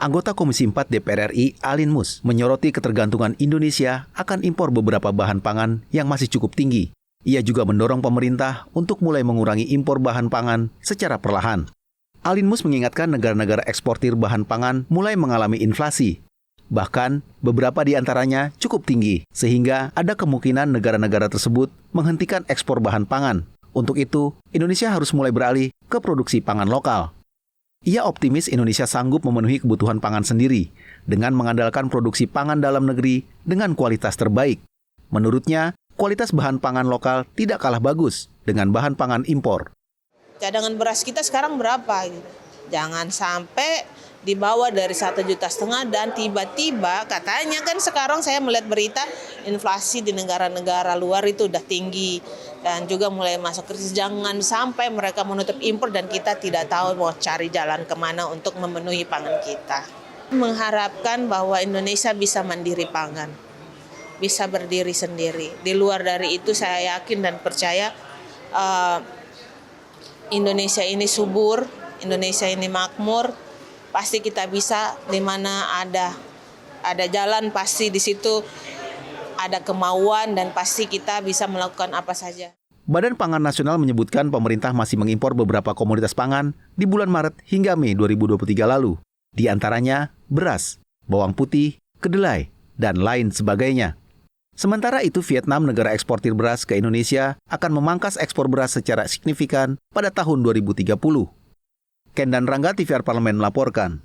Anggota Komisi 4 DPR RI, Alin Mus, menyoroti ketergantungan Indonesia akan impor beberapa bahan pangan yang masih cukup tinggi. Ia juga mendorong pemerintah untuk mulai mengurangi impor bahan pangan secara perlahan. Alin Mus mengingatkan negara-negara eksportir bahan pangan mulai mengalami inflasi. Bahkan, beberapa di antaranya cukup tinggi, sehingga ada kemungkinan negara-negara tersebut menghentikan ekspor bahan pangan. Untuk itu, Indonesia harus mulai beralih ke produksi pangan lokal. Ia optimis Indonesia sanggup memenuhi kebutuhan pangan sendiri dengan mengandalkan produksi pangan dalam negeri dengan kualitas terbaik. Menurutnya, kualitas bahan pangan lokal tidak kalah bagus dengan bahan pangan impor. Cadangan beras kita sekarang berapa? Jangan sampai di bawah dari 1,5 juta dan tiba-tiba katanya kan sekarang saya melihat berita inflasi di negara-negara luar itu udah tinggi dan juga mulai masuk krisis. Jangan sampai mereka menutup impor dan kita tidak tahu mau cari jalan kemana untuk memenuhi pangan kita. Mengharapkan bahwa Indonesia bisa mandiri pangan, bisa berdiri sendiri. Di luar dari itu saya yakin dan percaya Indonesia ini subur, Indonesia ini makmur. Pasti kita bisa, di mana ada jalan pasti di situ ada kemauan dan pasti kita bisa melakukan apa saja. Badan Pangan Nasional menyebutkan pemerintah masih mengimpor beberapa komoditas pangan di bulan Maret hingga Mei 2023 lalu. Di antaranya beras, bawang putih, kedelai, dan lain sebagainya. Sementara itu, Vietnam, negara eksportir beras ke Indonesia, akan memangkas ekspor beras secara signifikan pada tahun 2030. Ken dan Rangga, TVR Parlemen melaporkan.